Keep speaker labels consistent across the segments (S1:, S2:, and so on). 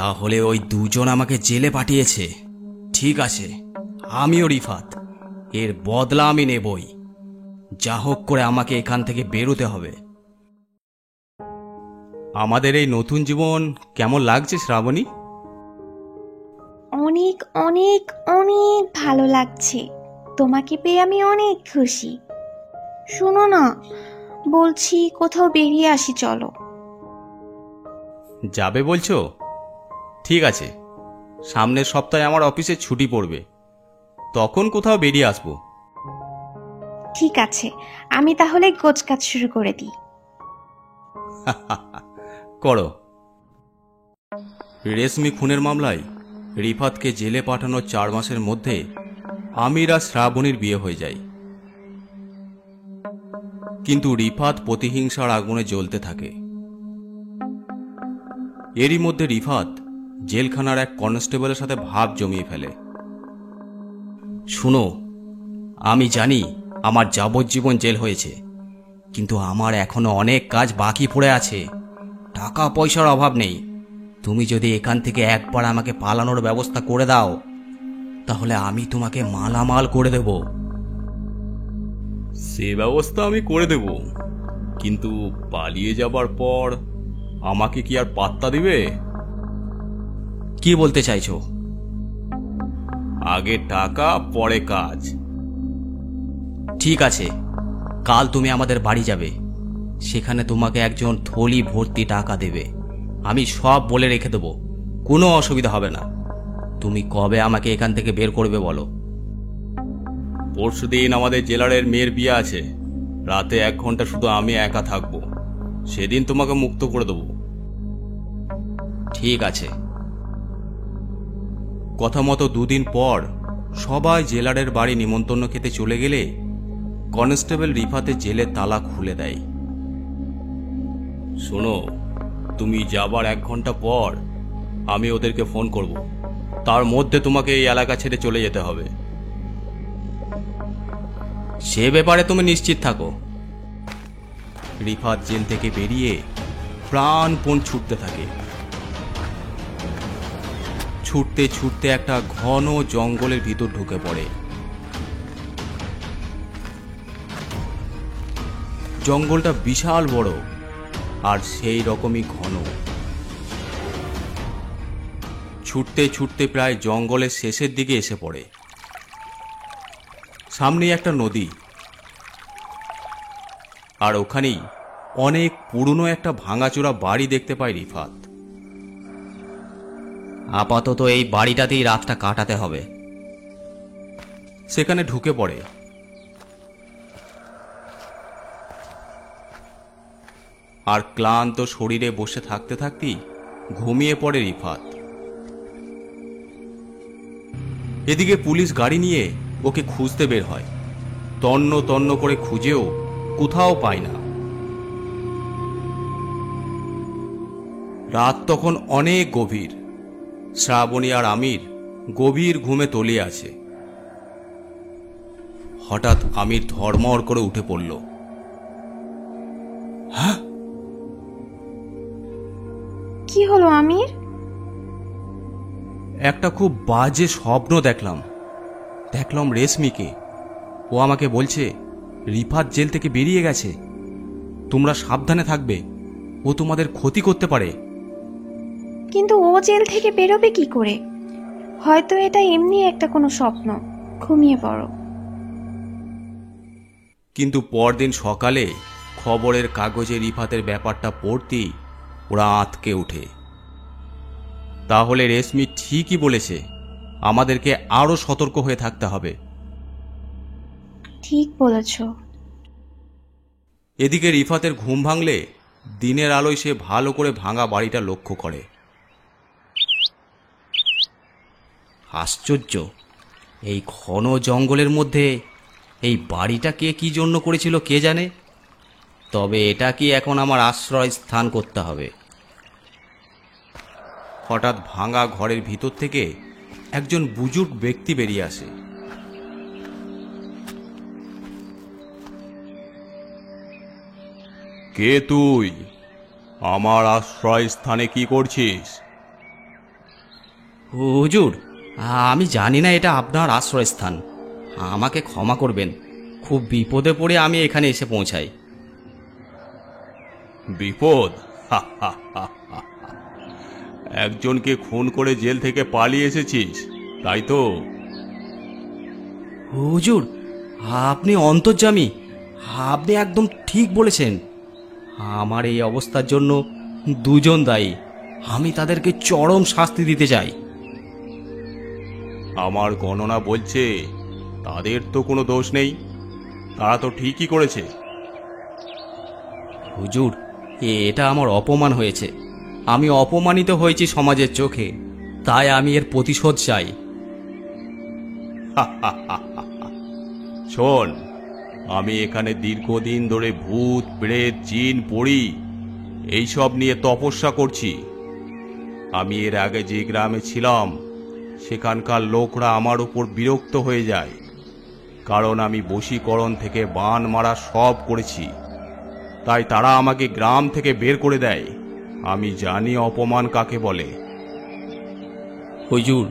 S1: তাহলে ওই দুজন আমাকে জেলে পাঠিয়েছে। ঠিক আছে, আমিও রিফাত, এর বদলা আমি নেবই। যা হোক করে আমাকে এখান থেকে বেরোতে হবে। আমাদের এই নতুন জীবন কেমন লাগছে শ্রাবণী?
S2: অনেক অনেক অনেক ভালো লাগছে। তোমাকে পেয়ে আমি অনেক খুশি। শোনো না, বলছি কোথাও বেরিয়ে আসি, চলো।
S1: যাবে বলছো? ঠিক আছে, সামনের সপ্তাহে আমার অফিসে ছুটি পড়বে, তখন কোথাও বেরিয়ে আসবো।
S2: ঠিক আছে, আমি তাহলে গোছগাছ শুরু করে দিই।
S1: করো। রেশমি খুনের মামলায় রিফাতকে জেলে পাঠানোর 4 মাসের মধ্যে আমির আর শ্রাবণীর বিয়ে হয়ে যায়। কিন্তু রিফাত প্রতিহিংসার আগুনে জ্বলতে থাকে। এরই মধ্যে রিফাত জেলখানার এক কনস্টেবলের সাথে ভাব জমিয়ে ফেলে। শুনো, আমি জানি আমার যাবজ্জীবন জেল হয়েছে, কিন্তু আমার এখনো অনেক কাজ বাকি পড়ে আছে। টাকা পয়সার অভাব নেই। তুমি যদি এখান থেকে একবার আমাকে পালানোর ব্যবস্থা করে দাও, তাহলে আমি তোমাকে মালামাল করে দেব। সে ব্যবস্থা আমি করে দেব, কিন্তু পালিয়ে যাবার পর আমাকে কি আর পাত্তা দিবে? কি বলতে চাইছো? আগে টাকা পরে কাজ। ঠিক আছে, কাল তুমি আমাদের বাড়ি যাবে। সেখানে তোমাকে একজন থলি ভর্তি টাকা দেবে। আমি সব বলে রেখে দেব, কোনো অসুবিধা হবে না। তুমি কবে আমাকে এখান থেকে বের করবে বলো? পরশুদিন আমাদের জেলারের মেয়ের বিয়ে আছে। রাতে 1 ঘন্টা শুধু আমি একা থাকবো। সেদিন তোমাকে মুক্ত করে দেব। ঠিক আছে। কথা মতো 2 দিন পর সবাই জেলারের বাড়ি নিমন্ত্রণ খেতে চলে গেলে কনস্টেবল রিফাতের জেলের তালা খুলে দেয়। শোনো, তুমি যাবার 1 ঘন্টা পর আমি ওদেরকে ফোন করব। তার মধ্যে তোমাকে এই এলাকা ছেড়ে চলে যেতে হবে। সে ব্যাপারে তুমি নিশ্চিত থাকো। রিফাত জেল থেকে বেরিয়ে প্রাণপণ ছুটতে থাকে। ছুটতে ছুটতে একটা ঘন জঙ্গলের ভিতর ঢুকে পড়ে। জঙ্গলটা বিশাল বড় আর সেই রকমই ঘন। ছুটতে ছুটতে প্রায় জঙ্গলের শেষের দিকে এসে পড়ে। সামনেই একটা নদী, আর ওখানেই অনেক পুরনো একটা ভাঙাচোরা বাড়ি দেখতে পায় রিফাত। আপাতত এই বাড়িটাতেই রাতটা কাটাতে হবে। সেখানে ঢুকে পড়ে। আর ক্লান্ত শরীরে বসে থাকতে থাকতেই ঘুমিয়ে পড়ে রিফাত। এদিকে পুলিশ গাড়ি নিয়ে ওকে খুঁজতে বের হয়। তন্ন তন্ন করে খুঁজেও কোথাও পায় না। রাত তখন অনেক গভীর। শ্রাবণী আর আমির গভীর ঘুমে তলিয়ে আছে। হঠাৎ আমির ধর্মর করে উঠে পড়ল। হ্যাঁ,
S2: কি হলো আমির?
S1: একটা খুব বাজে স্বপ্ন দেখলাম। রেশমিকে। ও আমাকে বলছে রিফাত জেল থেকে বেরিয়ে গেছে। তোমরা সাবধানে থাকবে, ও তোমাদের ক্ষতি করতে পারে।
S2: কিন্তু ও জেল থেকে বেরোবে কি করে? হয়তো এটা এমনি একটা কোনো স্বপ্ন। ঘুমিয়ে পড়ো।
S1: কিন্তু পরদিন সকালে খবরের কাগজে রিফাতের ব্যাপারটা পড়তেই ওরা আঁতকে ওঠে। তাহলে রেশমি ঠিকই বলেছে, আমাদেরকে আরো সতর্ক হয়ে থাকতে হবে।
S2: ঠিক বলেছ।
S1: এদিকে রিফাতের ঘুম ভাঙলে দিনের আলোয় সে ভালো করে ভাঙা বাড়িটা লক্ষ্য করে। আশ্চর্য, এই ঘন জঙ্গলের মধ্যে এই বাড়িটা কে কি জন্য করেছিল কে জানে। তবে এটা কি এখন আমার আশ্রয় স্থান করতে হবে। হঠাৎ ভাঙা ঘরের ভিতর থেকে একজন বুজুর্গ ব্যক্তি বেরিয়ে আসে। কে তুই? আমার আশ্রয় স্থানে কি করছিস? হুজুর, আমি জানি না এটা আপনার আশ্রয়স্থান। আমাকে ক্ষমা করবেন, খুব বিপদে পড়ে আমি এখানে এসে পৌঁছাই।
S3: বিপদ? একজনকে খুন করে জেল থেকে পালিয়ে এসেছিস, তাই তো?
S1: হুজুর, আপনি অন্তর্যামী, আপনি একদম ঠিক বলেছেন। আমার এই অবস্থার জন্য দুজন দায়ী, আমি তাদেরকে চরম শাস্তি দিতে চাই।
S3: আমার গণনা বলছে তাদের তো কোনো দোষ নেই, তারা তো ঠিকই করেছে।
S1: হুজুর, এটা আমার অপমান হয়েছে, আমি অপমানিত হয়েছি সমাজের চোখে, তাই আমি এর প্রতিশোধ চাই।
S3: শোন, আমি এখানে দীর্ঘদিন ধরে ভূত প্রেত জিন পড়ি এইসব নিয়ে তপস্যা করছি। আমি এর আগে যে গ্রামে ছিলাম সেখানকার লোকরা আমার উপর বিরক্ত হয়ে যায়, কারণ আমি বশীকরণ থেকে বান মারা সব করেছি। তাই তারা আমাকে গ্রাম থেকে বের করে দেয়। আমি জানি অপমান কাকে বলে।
S1: হুজুর,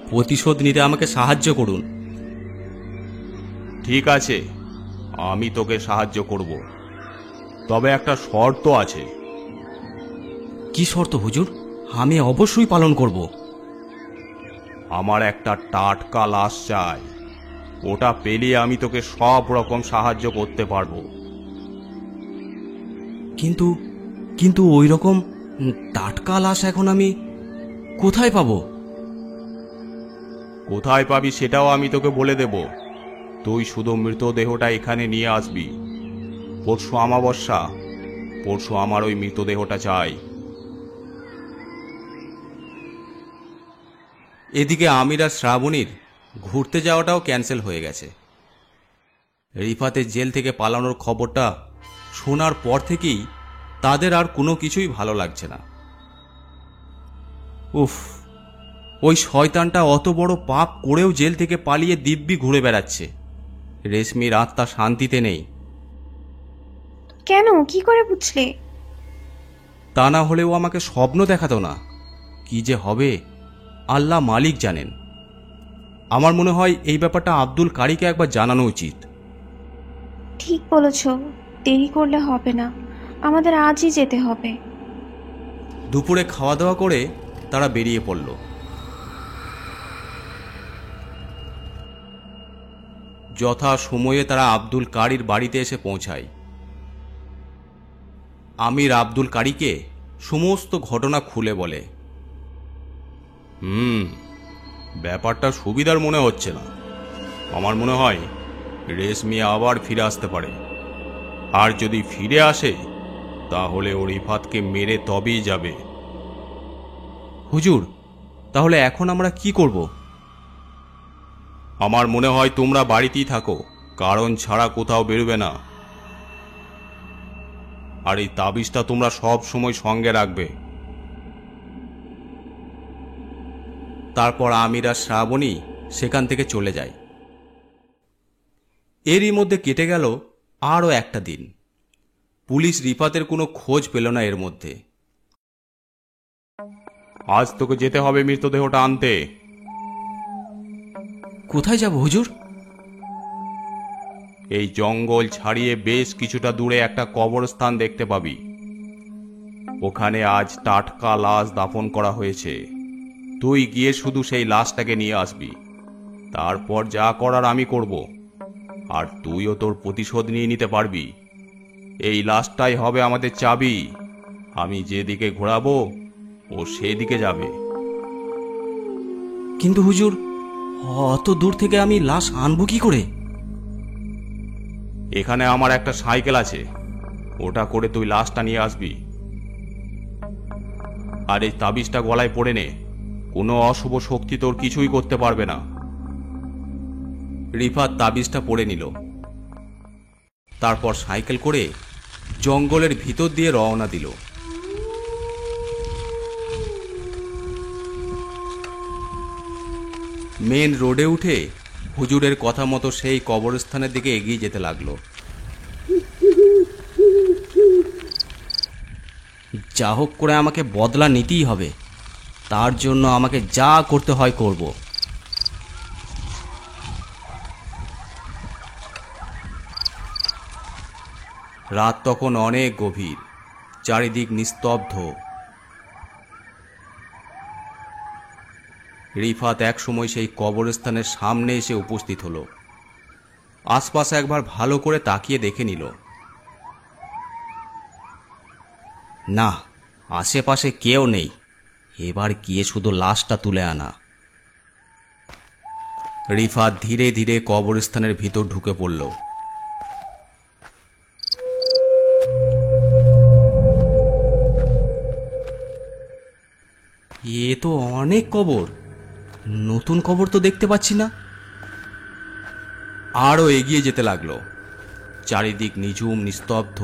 S1: প্রতিশোধ নিতে আমাকে সাহায্য করুন।
S3: ঠিক আছে, আমি তোকে সাহায্য করব, তবে একটা শর্ত আছে।
S1: কি শর্ত হুজুর? আমি অবশ্যই পালন করব।
S3: আমার একটা টাটকা লাশ চাই, ওটা পেলে আমি তোকে সব রকম সাহায্য করতে পারবো।
S1: কিন্তু কিন্তু ওই রকম টাটকা লাশ এখন আমি কোথায় পাবো?
S3: কোথায় পাবি সেটাও আমি তোকে বলে দেব। তুই শুধু মৃতদেহটা এখানে নিয়ে আসবি। পরশু অমাবস্যা, পরশু আমার ওই মৃতদেহটা চাই।
S1: এদিকে আমির আর শ্রাবণীর ঘুরতে যাওয়াটাও ক্যান্সেল হয়ে গেছে। রিফাতের জেল থেকে পালানোর খবরটা শোনার পর থেকেই তাদের আর কোনো কিছুই ভালো লাগছে না। উফ, ওই শয়তানটা অত বড় পাপ করেও জেল থেকে পালিয়ে দিব্যি ঘুরে বেড়াচ্ছে। রেশমির আত্মা শান্তিতে নেই।
S2: কেন, কি করে বুঝলে?
S1: তা না হলেও আমাকে স্বপ্ন দেখাতো না। কি যে হবে আল্লাহ মালিক জানেন। আমার মনে হয় এই ব্যাপারটা আব্দুল কারীকে একবার জানানো উচিত।
S2: ঠিক বলেছ, দেরি করলে হবে না, আমাদের আজই যেতে হবে।
S1: দুপুরে খাওয়া দাওয়া করে তারা বেরিয়ে পড়ল। যথা সময়ে তারা আব্দুল কারীর বাড়িতে এসে পৌঁছায়। আমির আব্দুল কারীকে সমস্ত ঘটনা খুলে বলে।
S3: ব্যাপারটা সুবিধার মনে হচ্ছে না। আমার মনে হয় রেশমি আবার ফিরে আসতে পারে, আর যদি ফিরে আসে তাহলে ও রিফাতকে মেরে তবেই যাবে।
S1: হুজুর, তাহলে এখন আমরা কি করব?
S3: আমার মনে হয় তোমরা বাড়িতেই থাকো, কারণ ছাড়া কোথাও বেরোবে না। আর এই তাবিজটা তোমরা সব সময় সঙ্গে রাখবে।
S1: তারপর আমির আর শ্রাবণী সেখান থেকে চলে যায়। এরই মধ্যে কেটে গেল আরও একটা দিন। পুলিশ রিফাতের কোনো খোঁজ পেল না এর মধ্যে।
S3: আজ তোকে যেতে হবে মৃতদেহটা আনতে।
S1: কোথায় যাব হুজুর?
S3: এই জঙ্গল ছাড়িয়ে বেশ কিছুটা দূরে একটা কবরস্থান দেখতে পাবি। ওখানে আজ টাটকা লাশ দাফন করা হয়েছে। তুই গিয়ে শুধু সেই লাশটাকে নিয়ে আসবি। তারপর যা করার আমি করব, আর তুইও তোর প্রতিশোধ নিয়ে নিতে পারবি। এই লাশটাই হবে আমাদের চাবি। আমি যেদিকে ঘোরাবো ও সেদিকে যাবে।
S1: কিন্তু হুজুর, অত দূর থেকে আমি লাশ আনবো কি করে?
S3: এখানে আমার একটা সাইকেল আছে, ওটা করে তুই লাশটা নিয়ে আসবি। আর এই তাবিজটা গলায় পড়ে নে, কোনো অশুভ শক্তি তোর কিছুই করতে পারবে না।
S1: রিফাত তাবিজটা পড়ে নিল। তারপর সাইকেল করে জঙ্গলের ভিতর দিয়ে রওনা দিল। মেন রোডে উঠে হুজুরের কথা মতো সেই কবরস্থানের দিকে এগিয়ে যেতে লাগলো। যা হোক করে আমাকে বদলা নিতেই হবে। তার জন্য আমাকে যা করতে হয় করব। রাত তখন অনেক গভীর, চারিদিক নিস্তব্ধ। রিফাত একসময় সেই কবরস্থানের সামনে এসে উপস্থিত হলো। আশপাশ একবার ভালো করে তাকিয়ে দেখে নিল। না, আশেপাশে কেউ নেই। এবার গিয়ে শুধু লাশটা তুলে আনা। রিফাত ধীরে ধীরে কবরস্থানের ভিতর ঢুকে পড়ল। এ তো অনেক কবর, নতুন কবর তো দেখতে পাচ্ছি না। আরও এগিয়ে যেতে লাগলো। চারিদিক নিঝুম নিস্তব্ধ।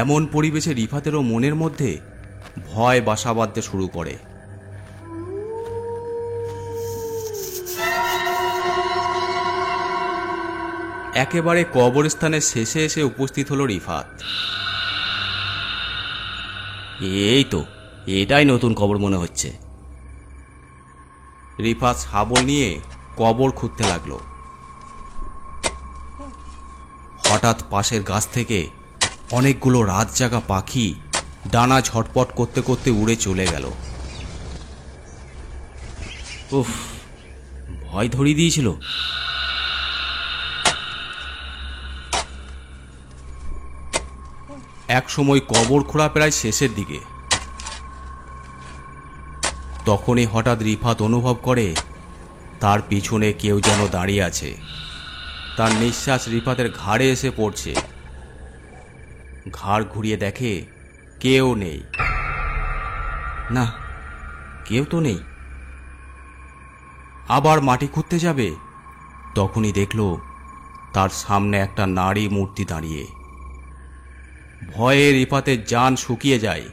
S1: এমন পরিবেশে রিফাতেরও মনের মধ্যে ভয় বাসা বাঁধতে শুরু করে। একেবারে কবরস্থানের শেষে এসে উপস্থিত হলো রিফাত। এই তো, এটাই নতুন কবর মনে হচ্ছে। রিফাত শাবল নিয়ে কবর খুঁড়তে লাগলো। হঠাৎ পাশের গাছ থেকে অনেকগুলো রাত জাগা পাখি ডানা ঝটপট করতে করতে উড়ে চলে গেল। উফ, ভয় ধরিয়ে দিয়েছিল। এক সময় কবর খোঁড়া প্রায় শেষের দিকে। তখনই হঠাৎ রিফাত অনুভব করে তার পিছনে কেউ যেন দাঁড়িয়ে আছে। তার নিঃশ্বাস রিফাতের ঘাড়ে এসে পড়ছে। ঘাড় ঘুরিয়ে দেখে কেউ নেই। না, কেউ তো নেই। আবার মাটি খুঁড়তে যাবে, তখনই দেখল তার সামনে একটা নারী মূর্তি দাঁড়িয়ে। ভয়ে রিফাতের জান শুকিয়ে যায়।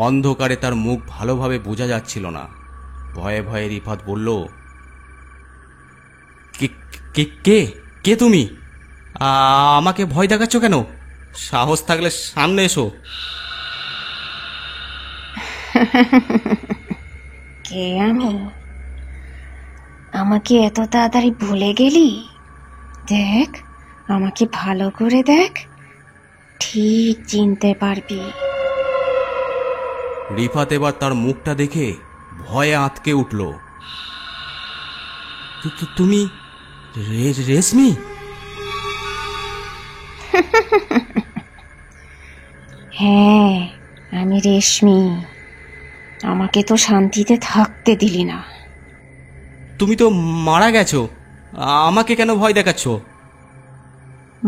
S1: অন্ধকারে তার মুখ ভালোভাবে বোঝা যাচ্ছিল না। ভয়ে ভয়ে রিফাত বলল, কে কে কে তুমি? আমাকে ভয় দেখাচ্ছ কেন? সাহস থাকলে সামনে এসো।
S2: কে আমি? আমাকে এত তাড়াতাড়ি ভুলে গেলি? দেখ, আমাকে ভালো করে দেখ, ঠিক চিনতে পারবি।
S1: রিফাত এবার তার মুখটা দেখে ভয়ে আঁতকে উঠল। তুমি রেশমি?
S2: হ্যাঁ, আমি রেশমি। আমাকে তো শান্তিতে থাকতে দিলি না।
S1: তুমি তো মারা গেছো, আমাকে কেন ভয় দেখাচ্ছ?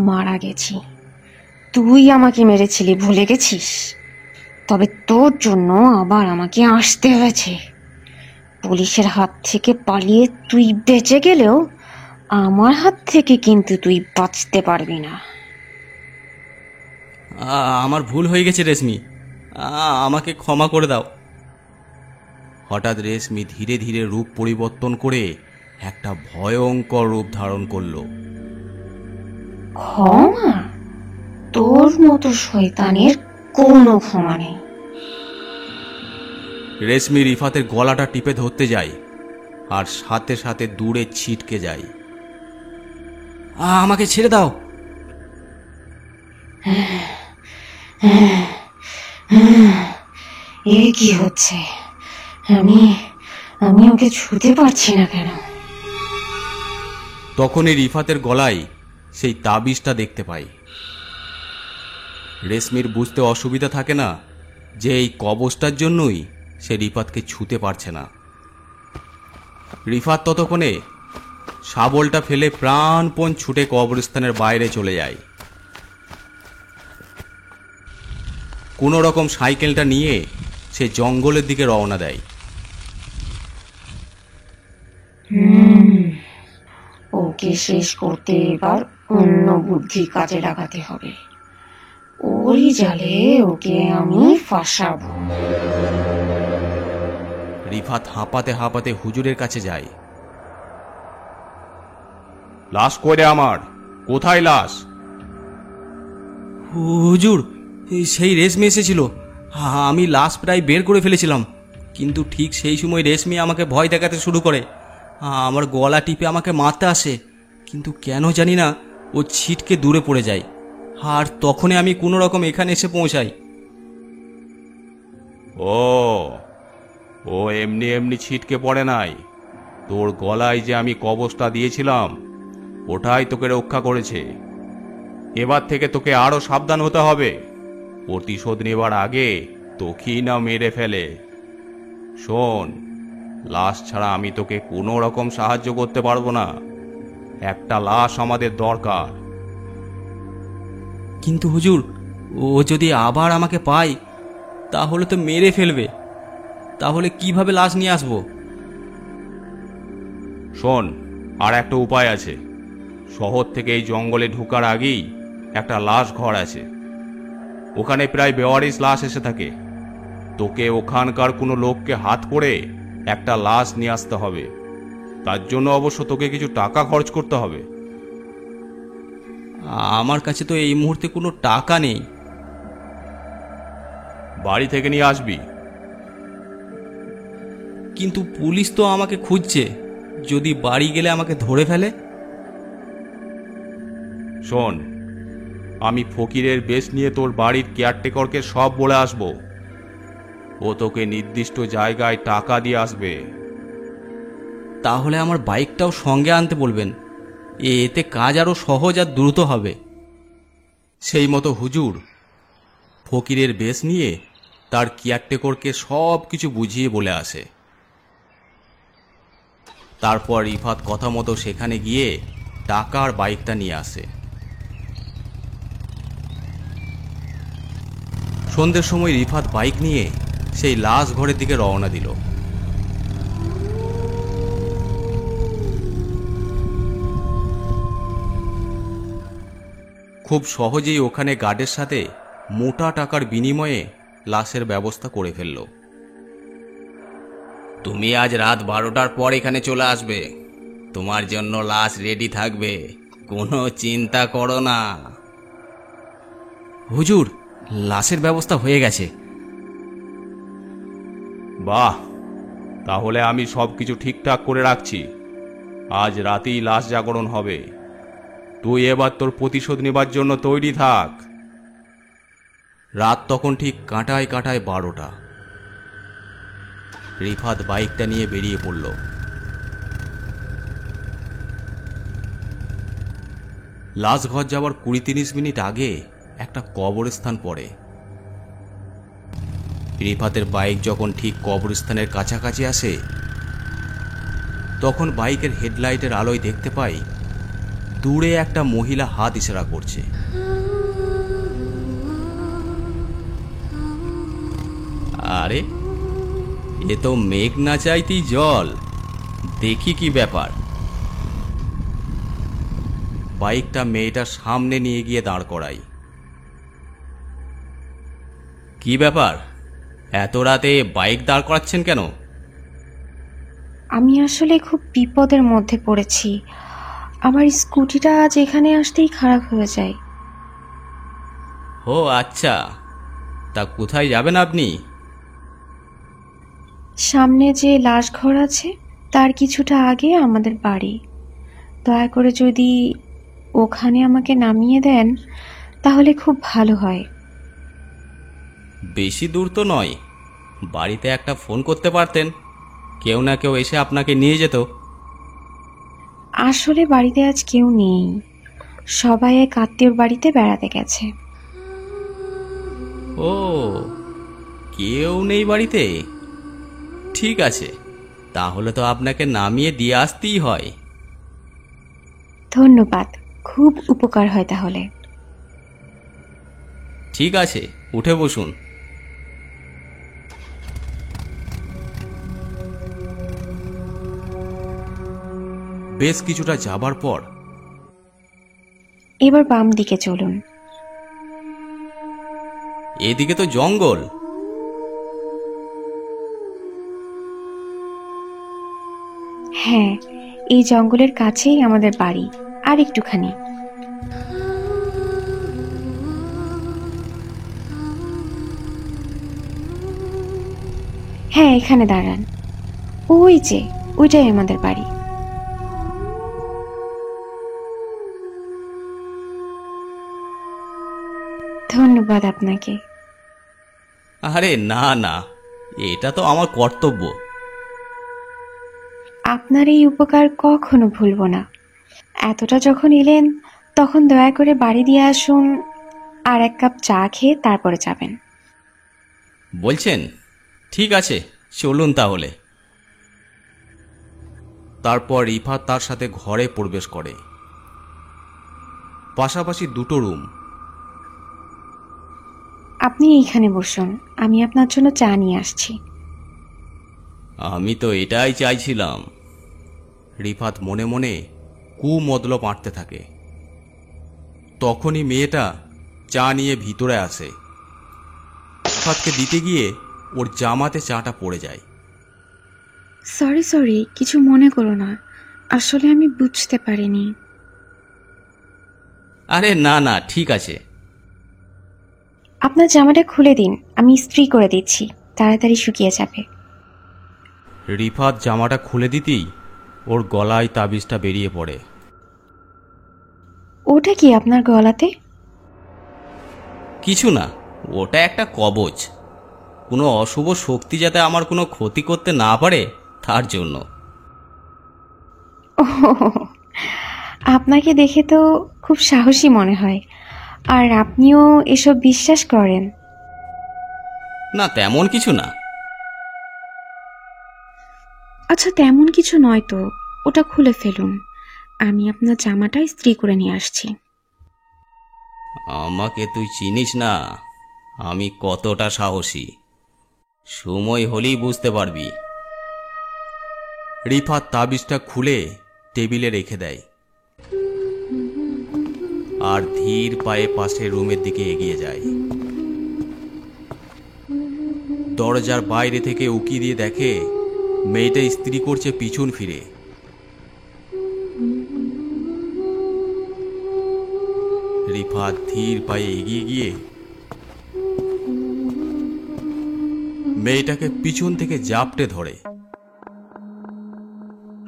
S2: মারা গেছি, তুই আমাকে মেরেছিলি, ভুলে গেছিস? তবে তোর জন্য আবার আমাকে আসতে হয়েছে। পুলিশের হাত থেকে পালিয়ে তুই বেঁচে গেলেও আমার হাত থেকে কিন্তু তুই বাঁচতে পারবি না।
S1: আমার ভুল হয়ে গেছে রেশমি, আমাকে ক্ষমা করে দাও। হঠাৎ রেশমি ধীরে ধীরে রূপ পরিবর্তন করে একটা ভয়ঙ্কর রূপ ধারণ করল।
S2: ক্ষমা? তোর মতো শয়তানের কোনো ক্ষমা নেই।
S1: রেশমি রিফাতের গলাটা টিপে ধরতে যায়, আর সাথে সাথে দূরে ছিটকে যায়। আমাকে ছেড়ে দাও।
S2: এ কি হচ্ছে? আমি ওকে ছুঁতে পারছি না কেন?
S1: তখনই রিফাতের গলায় সেই তাবিজটা দেখতে পাই। রেশমির বুঝতে অসুবিধা থাকে না যে এই কবজটার জন্যই সে রিফাতকে ছুঁতে পারছে না। রিফাত ততক্ষণে শাবলটা ফেলে প্রাণপণ ছুটে কবরস্থানের বাইরে চলে যায়। কোনো রকম সাইকেলটা নিয়ে সে জঙ্গলের দিকে রওনা দেয়।
S2: ওকে শেষ করতে এবার অন্য বুদ্ধি কাজে লাগাতে হবে। ওরই জালে ওকে আমি ফাঁসাবো।
S1: রিফাত হাঁপাতে হাঁপাতে হুজুরের কাছে যায়।
S3: লাশ করে আমার, কোথায় লাশ?
S1: হুজুর, সেই রেশমি এসেছিল, আমি লাশ প্রায় বের করে ফেলেছিলাম, কিন্তু ঠিক সেই সময় রেশমি আমাকে ভয় দেখাতে শুরু করে। আমার গলা টিপে আমাকে মারতে আসে, কিন্তু কেন জানি না ও ছিটকে দূরে পড়ে যায়। আর তখনই আমি কোনো রকম এখানে এসে পৌঁছাই।
S3: ও ও এমনি এমনি ছিটকে পড়ে নাই, তোর গলায় যে আমি কবজটা দিয়েছিলাম ওটাই তোকে রক্ষা করেছে। এবার থেকে তোকে আরো সাবধান হতে হবে, প্রতিশোধ নেবার আগে তোকেই না মেরে ফেলে। শোন, লাশ ছাড়া আমি তোকে কোনো রকম সাহায্য করতে পারবো না। একটা লাশ আমাদের দরকার।
S1: কিন্তু হুজুর, ও যদি আবার আমাকে পায় তাহলে তো মেরে ফেলবে। তাহলে কিভাবে লাশ নিয়ে আসবো?
S3: শোন, আর একটা উপায় আছে। শহর থেকে এই জঙ্গলে ঢোকার আগেই একটা লাশ ঘর আছে, ওখানে প্রায় 42 লাশ এসে থাকে। তোকে ওখানকার কোনো লোককে হাত করে একটা লাশ নিয়ে আসতে হবে। তার জন্য অবশ্য তোকে কিছু টাকা খরচ করতে হবে।
S1: আমার কাছে তো এই মুহূর্তে কোনো টাকা নেই।
S3: বাড়ি থেকে নিয়ে আসবি।
S1: কিন্তু পুলিশ তো আমাকে খুঁজছে, যদি বাড়ি গেলে আমাকে ধরে ফেলে।
S3: শোন, আমি ফকিরের বেশ নিয়ে তোর বাড়ির কেয়ারটেকরকে সব বলে আসবো। ও তোকে নির্দিষ্ট জায়গায় টাকা দিয়ে আসবে।
S1: তাহলে আমার বাইকটাও সঙ্গে আনতে বলবেন, এতে কাজ আরো সহজ আর দ্রুত হবে। সেই মতো হুজুর ফকিরের বেশ নিয়ে তার কেয়ারটেকরকে সব কিছু বুঝিয়ে বলে আসে। তারপর রিফাত কথা মতো সেখানে গিয়ে টাকা আর বাইকটা নিয়ে আসে। সন্ধ্যের সময় রিফাত বাইক নিয়ে সেই লাশ ঘরের দিকে রওনা দিল। খুব সহজেই ওখানে গার্ডের সাথে মোটা টাকার বিনিময়ে লাশের ব্যবস্থা করে ফেলল। তুমি আজ রাত 12টার পর এখানে চলে আসবে, তোমার জন্য লাশ রেডি থাকবে, কোনো চিন্তা করো না। হুজুর, লাশের ব্যবস্থা হয়ে গেছে।
S3: বাহ, তাহলে আমি সবকিছু ঠিকঠাক করে রাখছি। আজ রাতেই লাশ জাগরণ হবে। তুই এবার তোর প্রতিশোধ নেবার জন্য তৈরি থাক।
S1: রাত তখন ঠিক কাঁটায় কাঁটায় 12টা। রিফাত বাইকটা নিয়ে বেরিয়ে পড়ল। লাশ ঘর যাওয়ার 20-30 মিনিট আগে একটা কবরস্থান পড়ে। রিফাতের বাইক যখন ঠিক কবরস্থানের কাছাকাছি আসে, তখন বাইকের হেডলাইটের আলোয় দেখতে পাই দূরে একটা মহিলা হাত ইশারা করছে। আরে, এ তো মেঘ না চাইতেই জল, দেখি কি ব্যাপার। বাইকটা মেয়েটার সামনে নিয়ে গিয়ে দাঁড় করাই। কি ব্যাপার, এত রাতে বাইক দাঁড় করাচ্ছেন কেন?
S2: আমি আসলে খুব বিপদের মধ্যে পড়েছি। আমার স্কুটিটা আজ এখানে আসতেই খারাপ হয়ে যায়।
S1: ও আচ্ছা, তা কোথায় যাবেন আপনি?
S2: সামনে যে লাশ ঘর আছে তার কিছুটা আগে আমাদের বাড়ি। দয়া করে যদি ওখানে আমাকে নামিয়ে দেন তাহলে খুব ভালো হয়।
S1: বেশি দূর তো নয়, বাড়িতে একটা ফোন করতে পারতেন, কেউ না কেউ এসে আপনাকে নিয়ে যেত।
S2: আসলে বাড়িতে আজ কেউ নেই, সবাই এক আত্মীয়র বাড়িতে বেড়াতে গেছে।
S1: ও, কেউ নেই বাড়িতে? ঠিক আছে, তাহলে তো আপনাকে নামিয়ে দিয়ে আসতেই হয়।
S2: ধন্যবাদ, খুব উপকার হয় তাহলে।
S1: ঠিক আছে, উঠে বসুন। বেশ কিছুটা যাবার পর
S2: এবার বাম দিকে চলুন।
S1: এদিকে তো জঙ্গল।
S2: হ্যাঁ, এই জঙ্গলের কাছেই আমাদের বাড়ি, আর একটুখানি। হ্যাঁ, এখানে দাঁড়ান। ওই যে, ওইটাই আমাদের বাড়ি। ধন্যবাদ আপনাকে।
S1: আরে না না, এটা তো আমার কর্তব্য।
S2: আপনার এই উপকার কখনো ভুলব না। এতটা যখন এলেন, তখন দয়া করে বাড়ি দিয়ে আসুন, আর এক কাপ চা খেয়ে তারপরে যাবেন।
S1: বলছেন? ঠিক আছে, চলুন তাহলে। তারপর রিফাত তার সাথে ঘরে প্রবেশ করে। পাশাপাশি দুটো রুম।
S2: আপনি এইখানে বসুন, আমি আপনার জন্য চা নিয়ে আসছি।
S1: আমি তো এটাই চাইছিলাম। রিফাত মনে মনে কুমতলব আঁটতে থাকে। তখনই মেয়েটা চা নিয়ে ভিতরে আসে। রিফাতকে দিতে গিয়ে ওর জামাতে চাটা পড়ে যায়।
S2: সরি, কিছু মনে করো না, আসলে আমি বুঝতে পারিনি।
S1: আরে না না, ঠিক আছে।
S2: আপনার জামাটা খুলে দিন, আমি ইস্ত্রি করে দিচ্ছি, তাড়াতাড়ি শুকিয়ে যাবে।
S1: রিফাত জামাটা খুলে দিতেই ওর গলায় তাবিজটা বেরিয়ে পড়ে।
S2: ওটা কি আপনার গলাতে?
S1: কিছু না, ওটা একটা কবচ। কোনো অশুভ শক্তি যাতে আমার কোনো ক্ষতি করতে না পারে তার জন্য।
S2: আপনাকে দেখে তো খুব সাহসী মনে হয়, আর আপনিও এসব বিশ্বাস করেন?
S1: না, তেমন কিছু না।
S2: আচ্ছা, তেমন কিছু নয় তো, ওটা খুলে ফেলুন, আমি আপনার জামাটা ইস্ত্রি করে নিয়ে আসছি।
S1: আমাকে তুই চিনিস না আমি কতটা সাহসী, সময় হলেই বুঝতে পারবি। রিফাত তাবিজটা খুলে টেবিলে রেখে দেয় আর ধীর পায়ে পাশের রুমের দিকে এগিয়ে যায়। দরজার বাইরে থেকে উকি দিয়ে দেখে মেয়েটা ইস্ত্রি করছে পিছন ফিরে। রিফাত ধীর পায়ে এগিয়ে গিয়ে মেয়েটাকে পিছন থেকে জাপটে ধরে।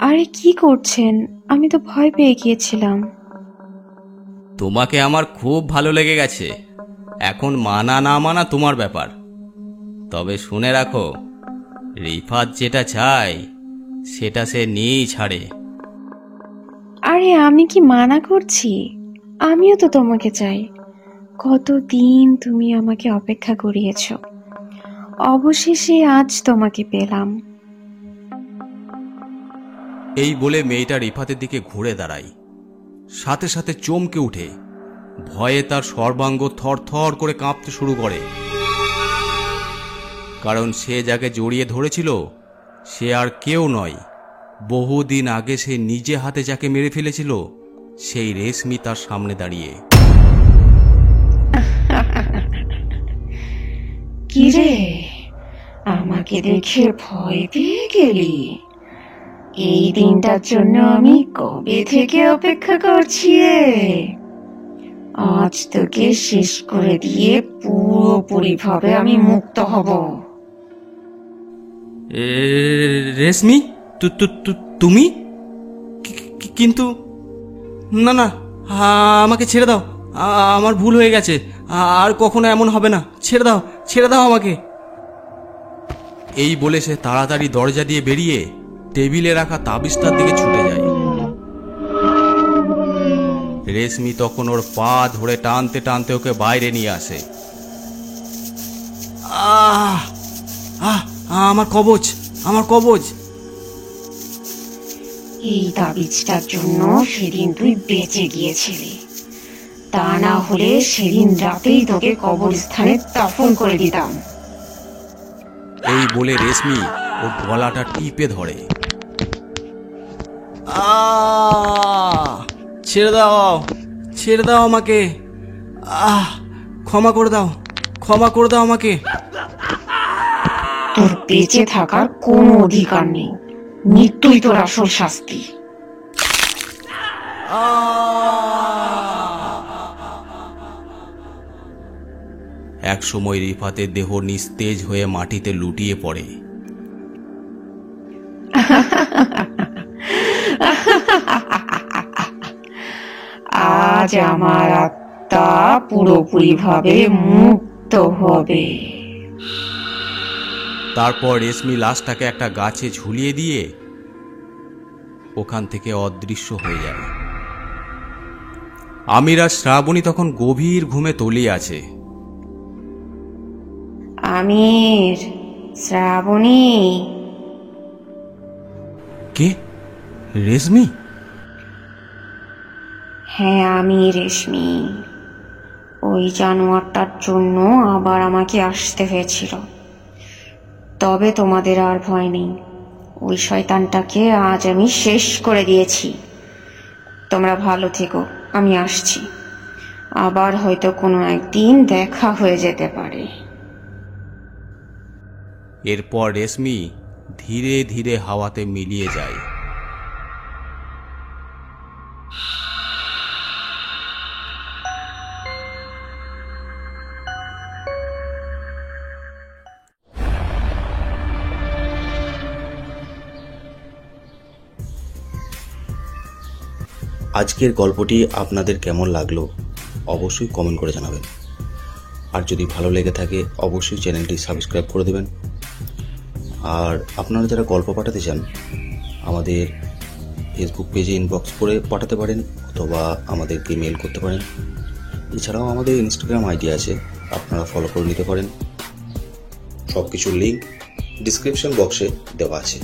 S2: আরে কি করছেন? আমি তো ভয় পেয়ে গিয়েছিলাম।
S1: তোমাকে আমার খুব ভালো লেগে গেছে। এখন মানা না মানা তোমার ব্যাপার। তবে শুনে রাখো, রিফাত যেটা চায় সেটা সে নিয়েই ছাড়ে।
S2: আরে আমি কি মানা করছি? আমিও তো তোমাকে চাই। কতদিন তুমি আমাকে অপেক্ষা করিয়েছ, অবশেষে আজ তোমাকে পেলাম।
S1: এই বলে মেয়েটা রিফাতের দিকে ঘুরে দাঁড়ায়। সাথে সাথে চমকে উঠে ভয়ে তার সর্বাঙ্গ থরথর করে কাঁপতে শুরু করে। কারণ সে যাকে জড়িয়ে ধরেছিল সে আর কেউ নয়, বহুদিন আগে সে নিজে হাতে যাকে মেরে ফেলেছিল সেই রেশমি তার সামনে দাঁড়িয়ে।
S2: কি রে, আমাকে দেখে ভয় পেয়ে গেলি? এই দিনটার জন্য আমি কবে থেকে অপেক্ষা করছি রে। আজ তোকে শেষ করে দিয়ে পুরোপুরিভাবে আমি মুক্ত হব।
S1: রেশমি, তুমি? কিন্তু না না, আমাকে ছেড়ে দাও। আমার ভুল হয়ে গেছে, আর কখনো এমন হবে না। ছেড়ে দাও, ছেড়ে দাও আমাকে। এই বলে সে তাড়াতাড়ি দরজা দিয়ে বেরিয়ে টেবিলে রাখা তাবিজটার দিকে ছুটে যায়। রেশমি তখন ওর পা ধরে টানতে টানতে ওকে বাইরে নিয়ে আসে। আহ আহ আমার কবচ, আমার কবচ।
S2: এই তাবিজটার জন্য সেদিন তুই বেঁচে গিয়েছিলি, তা না হলে সেদিন রাতেই তোকে কবরস্থানে দাফন করে দিতাম।
S1: এই বলে রেশমি ওর গলাটা টিপে ধরে। ছেড়ে দাও, ছেড়ে দাও আমাকে। ক্ষমা করে দাও, ক্ষমা করে দাও আমাকে।
S2: তোর বেঁচে থাকার কোনো অধিকার নেই, মৃত্যুই তোর আসল শাস্তি।
S1: এক সময় রিফাতের দেহ নিস্তেজ হয়ে মাটিতে লুটিয়ে পড়ে।
S2: আজ আমার আত্মা পুরোপুরিভাবে মুক্ত হবে।
S1: তারপর রেশমি লাশটাকে একটা গাছে ঝুলিয়ে দিয়ে ওখান থেকে অদৃশ্য হয়ে যায়। আমির আর শ্রাবণী তখন গভীর ঘুমে তলিয়ে আছে।
S2: আমির, শ্রাবণী,
S1: কে? রেশমি?
S2: হ্যাঁ আমি রেশমি। ওই জানোয়ারটার জন্য আবার আমাকে আসতে হয়েছিল, তবে তোমাদের আর ভয় নেই। ওই শয়তানটাকে আজ আমি শেষ করে দিয়েছি। তোমরা ভালো থেকো, আমি আসছি। আবার হয়তো কোনো একদিন দেখা হয়ে যেতে পারে।
S1: এরপর রেশমি ধীরে ধীরে হাওয়াতে মিলিয়ে যায়।
S4: আজকের গল্পটি আপনাদের কেমন লাগলো অবশ্যই কমেন্ট করে জানাবেন। আর যদি ভালো লেগে থাকে অবশ্যই চ্যানেলটি সাবস্ক্রাইব করে দেবেন। আর আপনারা যারা গল্প পাঠাতে চান আমাদের ফেসবুক পেজে ইনবক্স করে পাঠাতে পারেন, অথবা আমাদেরকে মেল করতে পারেন। এছাড়াও আমাদের ইনস্টাগ্রাম আইডি আছে, আপনারা ফলো করে নিতে পারেন। সব কিছুর লিঙ্ক ডিসক্রিপশন বক্সে দেওয়া আছে।